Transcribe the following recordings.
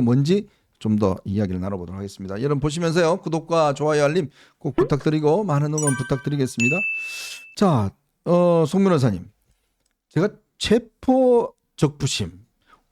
뭔지 좀 더 이야기를 나눠보도록 하겠습니다. 여러분 보시면서요. 구독과 좋아요 알림 꼭 부탁드리고 많은 응원 부탁드리겠습니다. 자, 송 변호사님. 제가 체포 적부심,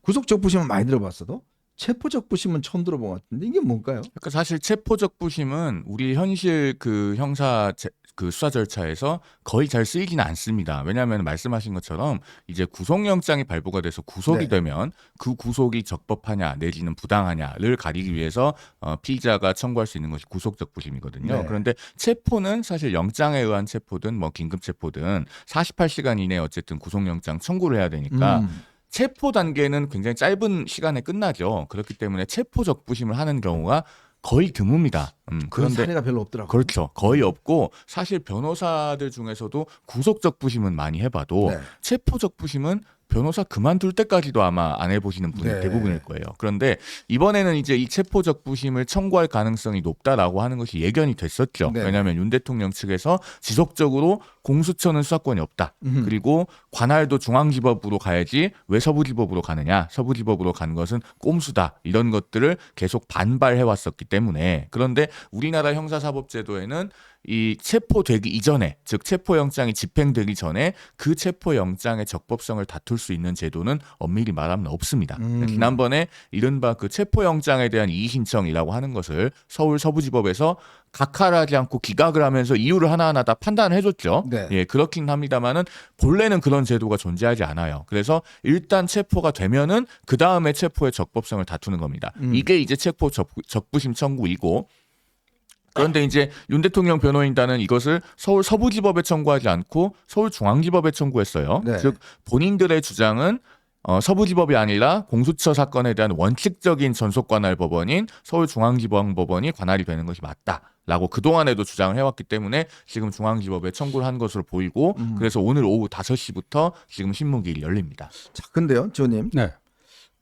구속 적부심은 많이 들어봤어도 체포 적부심은 처음 들어본 것 같은데 이게 뭘까요? 그러니까 사실 체포적 부심은 우리 현실 그 형사 그 수사 절차에서 거의 잘 쓰이지는 않습니다. 왜냐하면 말씀하신 것처럼 이제 구속영장이 발부가 돼서 구속이 네. 되면 그 구속이 적법하냐 내지는 부당하냐를 가리기 위해서 피의자가 청구할 수 있는 것이 구속적 부심이거든요. 네. 그런데 체포는 사실 영장에 의한 체포든 뭐 긴급 체포든 48시간 이내에 어쨌든 구속영장 청구를 해야 되니까 체포 단계는 굉장히 짧은 시간에 끝나죠. 그렇기 때문에 체포 적부심을 하는 경우가 거의 드뭅니다. 그런 그런데 사례가 별로 없더라고요. 그렇죠. 거의 없고 사실 변호사들 중에서도 구속적 부심은 많이 해봐도 네. 체포적 부심은 변호사 그만둘 때까지도 아마 안 해보시는 분이 네. 대부분일 거예요. 그런데 이번에는 이제 이 체포적 부심을 청구할 가능성이 높다라고 하는 것이 예견이 됐었죠. 네. 왜냐하면 윤 대통령 측에서 지속적으로 공수처는 수사권이 없다. 그리고 관할도 중앙지법으로 가야지 왜 서부지법으로 가느냐. 서부지법으로 간 것은 꼼수다. 이런 것들을 계속 반발해 왔었기 때문에 그런데 우리나라 형사사법제도에는 이 체포되기 이전에 즉 체포영장이 집행되기 전에 그 체포영장의 적법성을 다툴 수 있는 제도는 엄밀히 말하면 없습니다. 지난번에 이른바 그 체포영장에 대한 이의신청이라고 하는 것을 서울 서부지법에서 각하하지 않고 기각을 하면서 이유를 하나하나 다 판단을 해줬죠. 네. 예, 그렇긴 합니다만은 본래는 그런 제도가 존재하지 않아요. 그래서 일단 체포가 되면은 그 다음에 체포의 적법성을 다투는 겁니다. 이게 이제 체포 적부심 청구이고. 그런데 이제 윤 대통령 변호인단은 이것을 서울 서부지법에 청구하지 않고 서울중앙지법에 청구했어요. 네. 즉 본인들의 주장은 서부지법이 아니라 공수처 사건에 대한 원칙적인 전속관할 법원인 서울중앙지방법원이 관할이 되는 것이 맞다라고 그동안에도 주장을 해왔기 때문에 지금 중앙지법에 청구를 한 것으로 보이고 그래서 오늘 오후 5시부터 지금 신문기일이 열립니다. 자, 근데요, 지호님. 네.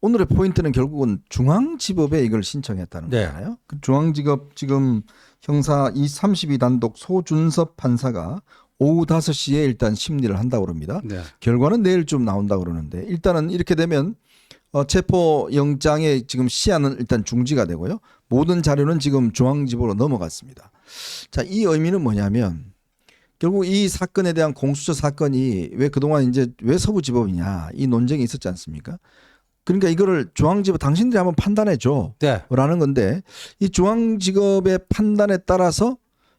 오늘의 포인트는 결국은 중앙지법에 이걸 신청했다는 네. 거잖아요. 그 중앙지법 지금 형사 32단독 소준섭 판사가 오후 5시에 일단 심리를 한다고 그럽니다. 네. 결과는 내일쯤 나온다고 그러는데 일단은 이렇게 되면 체포 영장의 지금 시한은 일단 중지가 되고요. 모든 자료는 지금 중앙지법으로 넘어갔습니다. 자, 이 의미는 뭐냐면 결국 이 사건에 대한 공수처 사건이 왜 그동안 이제 왜 서부지법이냐 이 논쟁이 있었지 않습니까? 그러니까 이거를 중앙지법 당신들이 한번 판단해 줘 네. 라는 건데 이 중앙지법의 판단에 따라서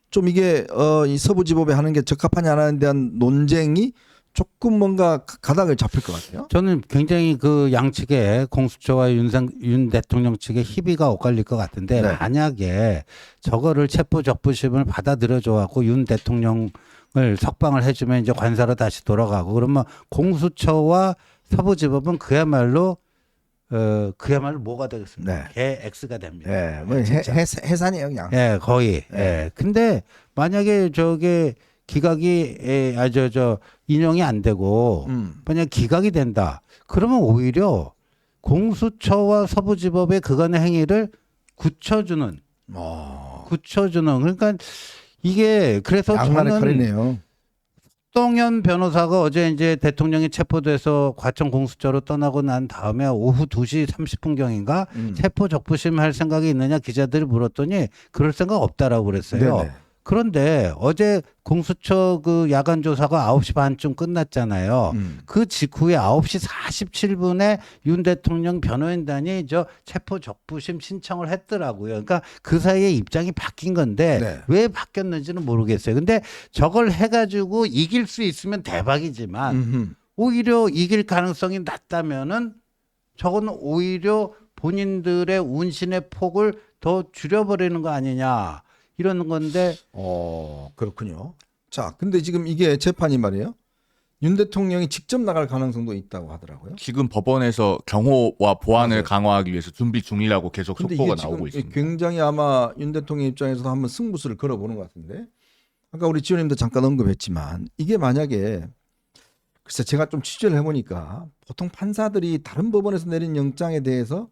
좀 이게 이 서부지법에 하는 게 적합하냐 안 하는 데 대한 논쟁이 조금 뭔가 가닥을 잡힐 것 같아요. 저는 굉장히 그 양측의 공수처와 윤 대통령 측의 희비가 엇갈릴 것 같은데 네. 만약에 저거를 체포 적부심을 받아들여줘 갖고 윤 대통령을 석방을 해주면 이제 관사로 다시 돌아가고 그러면 공수처와 서부지법은 그야말로 뭐가 되겠습니까? 네. 개 X가 됩니다. 예, 뭐 진짜. 해산이에요 그냥. 예, 거의. 네. 예. 근데 만약에 저게 기각이 인용이 안 되고 만약 기각이 된다. 그러면 오히려 공수처와 서부지법의 그간의 행위를 굳혀주는 그러니까 이게 그래서 양날의 저는 칼이네요. 송현 변호사가 어제 이제 대통령이 체포돼서 과천 공수처로 떠나고 난 다음에 오후 2시 30분경인가 체포 적부심 할 생각이 있느냐 기자들이 물었더니 그럴 생각 없다라고 그랬어요. 네네. 그런데 어제 공수처 그 야간 조사가 9시 반쯤 끝났잖아요. 그 직후에 9시 47분에 윤 대통령 변호인단이 저 체포 적부심 신청을 했더라고요. 그러니까 그 사이에 입장이 바뀐 건데 네. 왜 바뀌었는지는 모르겠어요. 근데 저걸 해가지고 이길 수 있으면 대박이지만 오히려 이길 가능성이 낮다면은 저거는 오히려 본인들의 운신의 폭을 더 줄여버리는 거 아니냐. 이러는 건데 그렇군요. 자, 근데 지금 이게 재판이 말이에요. 윤 대통령이 직접 나갈 가능성도 있다고 하더라고요. 지금 법원에서 경호와 보안을 맞아요. 강화하기 위해서 준비 중이라고 계속 근데 속보가 이게 나오고 지금 있습니다. 굉장히 아마 윤 대통령 입장에서도 한번 승부수를 걸어보는 것 같은데 아까 우리 지호님도 잠깐 언급했지만 이게 만약에 글쎄 제가 좀 취재를 해보니까 보통 판사들이 다른 법원에서 내린 영장에 대해서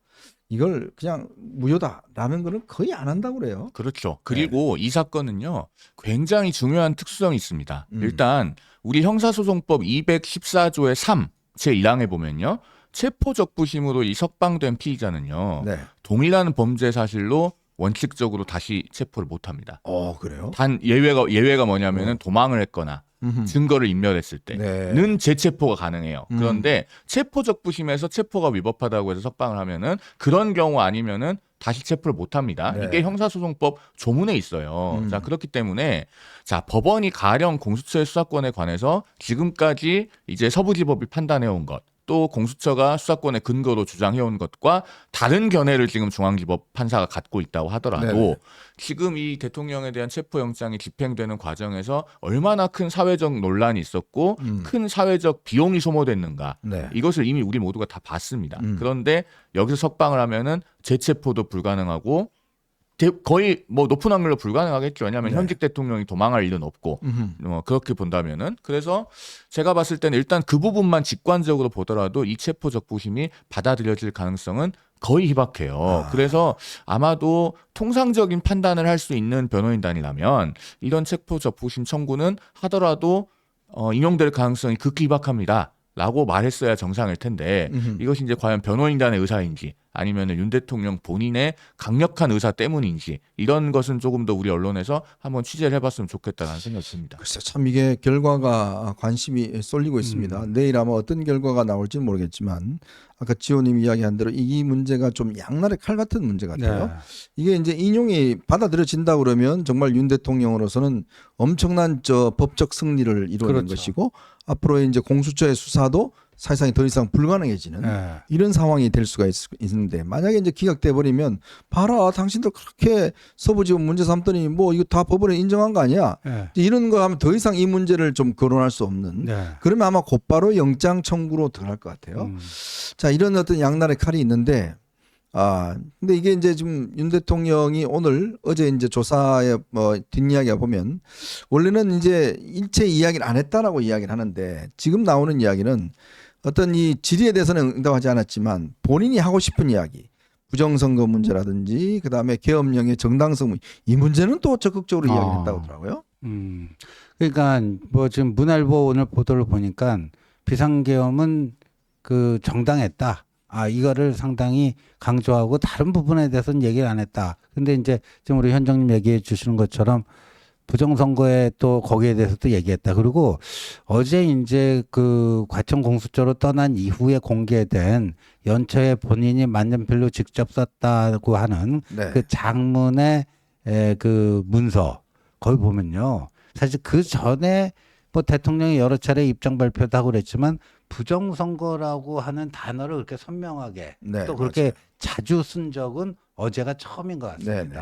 이걸 그냥 무효다라는 거는 거의 안 한다고 그래요. 그렇죠. 그리고 이 사건은요, 굉장히 중요한 특수성이 있습니다. 일단, 우리 형사소송법 214조의 3, 제1항에 보면요, 체포적부심으로 이 석방된 피의자는요. 네. 동일한 범죄 사실로 원칙적으로 다시 체포를 못합니다. 그래요? 단 예외가 뭐냐면은 도망을 했거나 증거를 인멸했을 때는 네. 재체포가 가능해요. 그런데 체포적부심에서 체포가 위법하다고 해서 석방을 하면은 그런 경우 아니면은 다시 체포를 못 합니다. 네. 이게 형사소송법 조문에 있어요. 자, 그렇기 때문에 자, 법원이 가령 공수처의 수사권에 관해서 지금까지 이제 서부지법이 판단해 온 것, 또 공수처가 수사권의 근거로 주장해온 것과 다른 견해를 지금 중앙지법 판사가 갖고 있다고 하더라도 네네. 지금 이 대통령에 대한 체포영장이 집행되는 과정에서 얼마나 큰 사회적 논란이 있었고 큰 사회적 비용이 소모됐는가 네. 이것을 이미 우리 모두가 다 봤습니다. 그런데 여기서 석방을 하면은 재체포도 불가능하고 거의 뭐 높은 확률로 불가능하겠죠. 왜냐하면 네. 현직 대통령이 도망할 일은 없고 그렇게 본다면은 그래서 제가 봤을 때는 일단 그 부분만 직관적으로 보더라도 이 체포적부심이 받아들여질 가능성은 거의 희박해요. 그래서 아마도 통상적인 판단을 할 수 있는 변호인단이라면 이런 체포적부심 청구는 하더라도 인용될 가능성이 극히 희박합니다. 라고 말했어야 정상일 텐데 이것이 이제 과연 변호인단의 의사인지 아니면 윤 대통령 본인의 강력한 의사 때문인지 이런 것은 조금 더 우리 언론에서 한번 취재를 해봤으면 좋겠다는 생각이 듭니다. 글쎄 참 이게 결과가 관심이 쏠리고 있습니다. 내일 아마 어떤 결과가 나올지는 모르겠지만 아까 지호님 이야기한 대로 이 문제가 좀 양날의 칼 같은 문제 같아요. 네. 이게 이제 인용이 받아들여진다 그러면 정말 윤 대통령으로서는 엄청난 법적 승리를 이루어낸 그렇죠. 것이고 앞으로 이제 공수처의 수사도 사실상 더 이상 불가능해지는 네. 이런 상황이 될 수가 있는데 만약에 이제 기각돼 버리면 봐라 당신들 그렇게 서부지법 문제 삼더니 뭐 이거 다 법원에 인정한 거 아니야? 네. 이제 이런 거 하면 더 이상 이 문제를 좀 거론할 수 없는 네. 그러면 아마 곧바로 영장 청구로 들어갈 것 같아요. 자 이런 어떤 양날의 칼이 있는데 근데 이게 이제 지금 윤 대통령이 어제 이제 조사에 뭐 뒷이야기가 보면 원래는 이제 일체 이야기를 안 했다라고 이야기를 하는데 지금 나오는 이야기는 어떤 이 질의에 대해서는 응답하지 않았지만 본인이 하고 싶은 이야기 부정선거 문제라든지 그다음에 계엄령의 정당성 이 문제는 또 적극적으로 이야기했다고 하더라고요. 그러니까 뭐 지금 문화일보 오늘 보도를 보니까 비상계엄은 그 정당했다. 이거를 상당히 강조하고 다른 부분에 대해서는 얘기를 안 했다. 근데 이제 지금 우리 현정님 얘기해 주시는 것처럼 부정선거에 또 거기에 대해서 또 얘기했다. 그리고 어제 이제 그 과천 공수처로 떠난 이후에 공개된 연초에 본인이 만년필로 직접 썼다고 하는 네. 그 장문의 그 문서 거기 보면요. 사실 그 전에 뭐 대통령이 여러 차례 입장 발표도 하고 그랬지만 부정선거라고 하는 단어를 그렇게 선명하게 네, 또 그렇게 맞아요. 자주 쓴 적은 어제가 처음인 것 같습니다. 네, 네.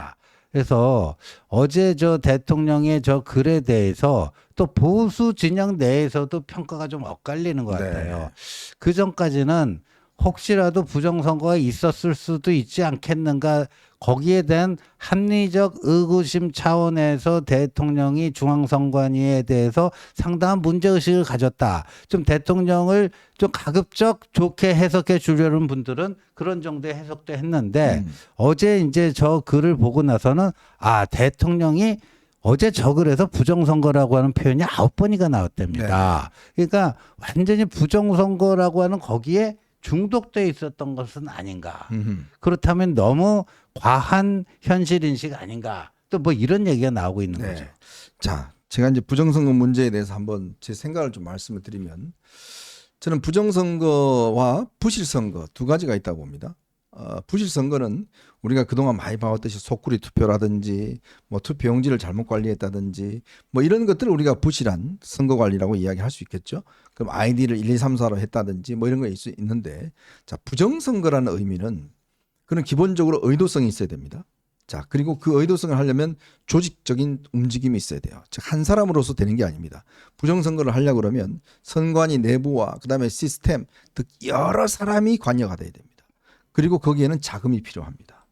그래서 어제 저 대통령의 저 글에 대해서 또 보수 진영 내에서도 평가가 좀 엇갈리는 것 네. 같아요. 그 전까지는 혹시라도 부정선거가 있었을 수도 있지 않겠는가 거기에 대한 합리적 의구심 차원에서 대통령이 중앙선관위에 대해서 상당한 문제의식을 가졌다. 좀 대통령을 좀 가급적 좋게 해석해 주려는 분들은 그런 정도의 해석도 했는데 어제 이제 저 글을 보고 나서는 대통령이 어제 저 글에서 부정선거라고 하는 표현이 9번이나 나왔답니다. 그러니까 완전히 부정선거라고 하는 거기에 중독돼 있었던 것은 아닌가. 그렇다면 너무 과한 현실인식 아닌가. 또 뭐 이런 얘기가 나오고 있는 네. 거죠. 자, 제가 이제 부정선거 문제에 대해서 한번 제 생각을 좀 말씀을 드리면 저는 부정선거와 부실선거 두 가지가 있다고 봅니다. 부실선거는 우리가 그동안 많이 봐왔듯이 속구리 투표라든지 뭐 투표용지를 잘못 관리했다든지 뭐 이런 것들을 우리가 부실한 선거 관리라고 이야기할 수 있겠죠. 그럼 아이디를 1, 2, 3, 4로 했다든지 뭐 이런 거 있는데 자 부정선거라는 의미는 그는 기본적으로 의도성이 있어야 됩니다. 자 그리고 그 의도성을 하려면 조직적인 움직임이 있어야 돼요. 즉 한 사람으로서 되는 게 아닙니다. 부정선거를 하려고 그러면 선관위 내부와 그다음에 시스템 즉 여러 사람이 관여가 돼야 됩니다. 그리고 거기에는 자금이 필요합니다.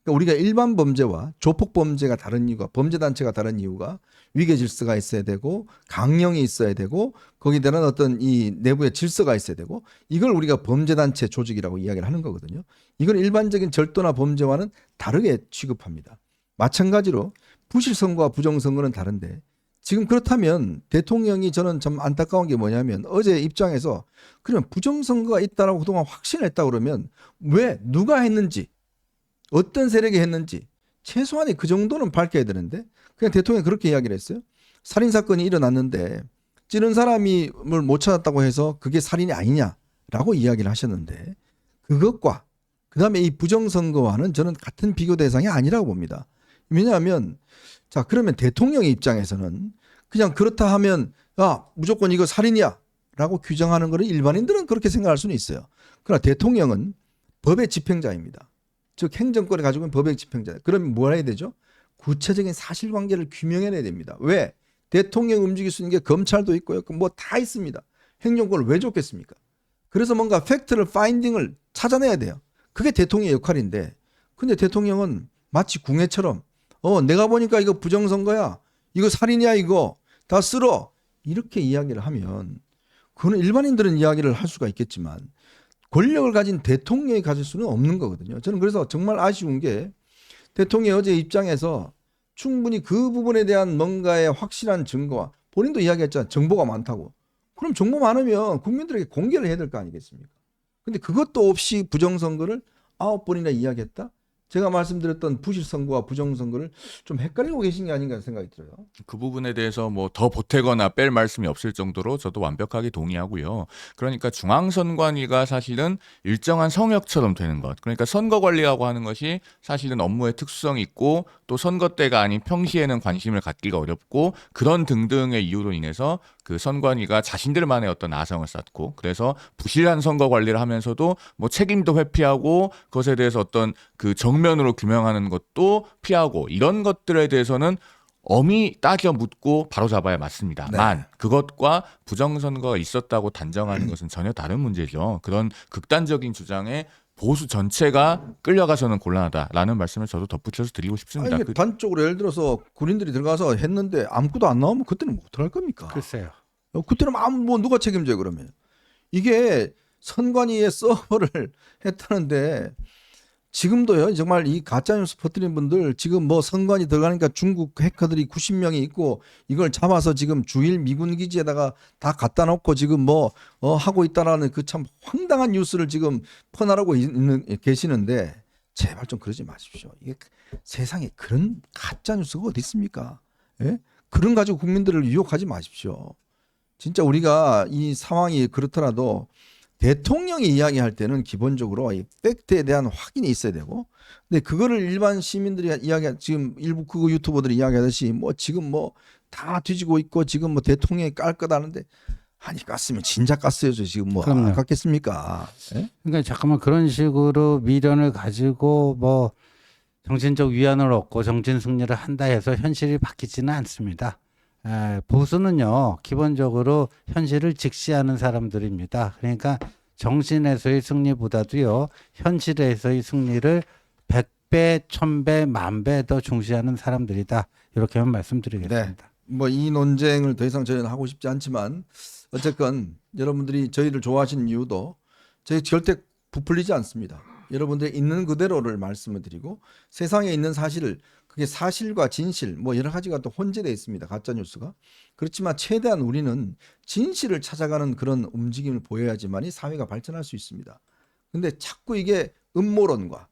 그러니까 우리가 일반 범죄와 조폭 범죄가 다른 이유가 범죄 단체가 다른 이유가 위계 질서가 있어야 되고 강령이 있어야 되고 거기에 대한 어떤 이 내부의 질서가 있어야 되고 이걸 우리가 범죄 단체 조직이라고 이야기를 하는 거거든요. 이건 일반적인 절도나 범죄와는 다르게 취급합니다. 마찬가지로 부실선거와 부정선거는 다른데 지금 그렇다면 대통령이 저는 좀 안타까운 게 뭐냐면 어제 입장에서 그러면 부정선거가 있다라고 그동안 확신했다 그러면 왜 누가 했는지 어떤 세력이 했는지 최소한의 그 정도는 밝혀야 되는데 그냥 대통령이 그렇게 이야기를 했어요. 살인사건이 일어났는데 찌른 사람을 못 찾았다고 해서 그게 살인이 아니냐라고 이야기를 하셨는데 그것과 그다음에 이 부정선거와는 저는 같은 비교 대상이 아니라고 봅니다. 왜냐하면 자 그러면 대통령의 입장에서는 그냥 그렇다 하면 야 무조건 이거 살인이야 라고 규정하는 거를 일반인들은 그렇게 생각할 수는 있어요. 그러나 대통령은 법의 집행자입니다. 즉 행정권을 가지고 있는 법의 집행자. 그러면 뭘 해야 되죠? 구체적인 사실관계를 규명해내야 됩니다. 왜? 대통령이 움직일 수 있는 게 검찰도 있고요. 뭐 다 있습니다. 행정권을 왜 줬겠습니까? 그래서 뭔가 팩트를 파인딩을 찾아내야 돼요. 그게 대통령의 역할인데 근데 대통령은 마치 궁예처럼 내가 보니까 이거 부정선거야. 이거 살인이야 이거. 다 쓸어. 이렇게 이야기를 하면 그거는 일반인들은 이야기를 할 수가 있겠지만 권력을 가진 대통령이 가질 수는 없는 거거든요. 저는 그래서 정말 아쉬운 게 대통령이 어제 입장에서 충분히 그 부분에 대한 뭔가의 확실한 증거와 본인도 이야기했잖아요. 정보가 많다고. 그럼 정보 많으면 국민들에게 공개를 해야 될 거 아니겠습니까? 근데 그것도 없이 부정선거를 9번이나 이야기했다? 제가 말씀드렸던 부실선거와 부정선거를 좀 헷갈리고 계신 게 아닌가 생각이 들어요. 그 부분에 대해서 뭐 더 보태거나 뺄 말씀이 없을 정도로 저도 완벽하게 동의하고요. 그러니까 중앙선관위가 사실은 일정한 성역처럼 되는 것. 그러니까 선거관리라고 하는 것이 사실은 업무의 특수성이 있고 또 선거 때가 아닌 평시에는 관심을 갖기가 어렵고 그런 등등의 이유로 인해서 그 선관위가 자신들만의 어떤 아성을 쌓고 그래서 부실한 선거 관리를 하면서도 뭐 책임도 회피하고 그것에 대해서 어떤 그 정면으로 규명하는 것도 피하고 이런 것들에 대해서는 엄히 따져 묻고 바로 잡아야 맞습니다만 네. 그것과 부정선거가 있었다고 단정하는 것은 전혀 다른 문제죠. 그런 극단적인 주장에 보수 전체가 끌려가서는 곤란하다라는 말씀을 저도 덧붙여서 드리고 싶습니다. 이게 단적으로 예를 들어서 군인들이 들어가서 했는데 아무것도 안 나오면 그때는 뭐 어떡할 겁니까? 글쎄요. 그때는 뭐 누가 책임져요 그러면? 이게 선관위의 서버를 했다는데 지금도요 정말 이 가짜뉴스 퍼뜨린 분들 지금 뭐 선관위 들어가니까 중국 해커들이 90명이 있고 이걸 잡아서 지금 주일 미군 기지에다가 다 갖다 놓고 지금 뭐 하고 있다라는 그 참 황당한 뉴스를 지금 퍼나르고 계시는데 제발 좀 그러지 마십시오. 이게 세상에 그런 가짜뉴스가 어디 있습니까? 예? 그런 가지고 국민들을 유혹하지 마십시오. 진짜 우리가 이 상황이 그렇더라도 대통령이 이야기할 때는 기본적으로 이 팩트에 대한 확인이 있어야 되고, 근데 그거를 일반 시민들이 지금 일부 그거 유튜버들이 이야기하듯이 뭐 지금 뭐 다 뒤지고 있고 지금 뭐 대통령이 깔 거다는데 아니 깠으면 진작 깠어야죠. 지금 뭐 안 깠겠습니까? 예? 그러니까 잠깐만 그런 식으로 미련을 가지고 뭐 정신적 위안을 얻고 정신 승리를 한다 해서 현실이 바뀌지는 않습니다. 보수는요 기본적으로 현실을 직시하는 사람들입니다. 그러니까 정신에서의 승리보다도요 현실에서의 승리를 100배, 1000배, 10,000배 더 중시하는 사람들이다. 이렇게만 말씀드리겠습니다. 뭐 이 논쟁을 더 이상 저희는 하고 싶지 않지만 어쨌건 여러분들이 저희를 좋아하시는 이유도 저희 절대 부풀리지 않습니다. 여러분들이 있는 그대로를 말씀을 드리고 세상에 있는 사실을 그게 사실과 진실 뭐 여러 가지가 또 혼재되어 있습니다. 가짜 뉴스가. 그렇지만 최대한 우리는 진실을 찾아가는 그런 움직임을 보여야지만이 사회가 발전할 수 있습니다. 근데 자꾸 이게 음모론과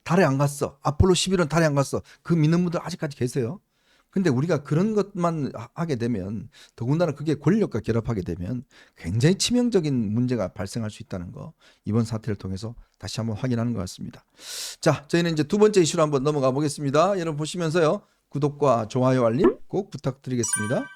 달에 안 갔어. 아폴로 11은 달에 안 갔어. 그 믿는 분들 아직까지 계세요. 근데 우리가 그런 것만 하게 되면 더군다나 그게 권력과 결합하게 되면 굉장히 치명적인 문제가 발생할 수 있다는 거 이번 사태를 통해서 다시 한번 확인하는 것 같습니다. 자, 저희는 이제 두 번째 이슈로 한번 넘어가 보겠습니다. 여러분 보시면서요. 구독과 좋아요 알림 꼭 부탁드리겠습니다.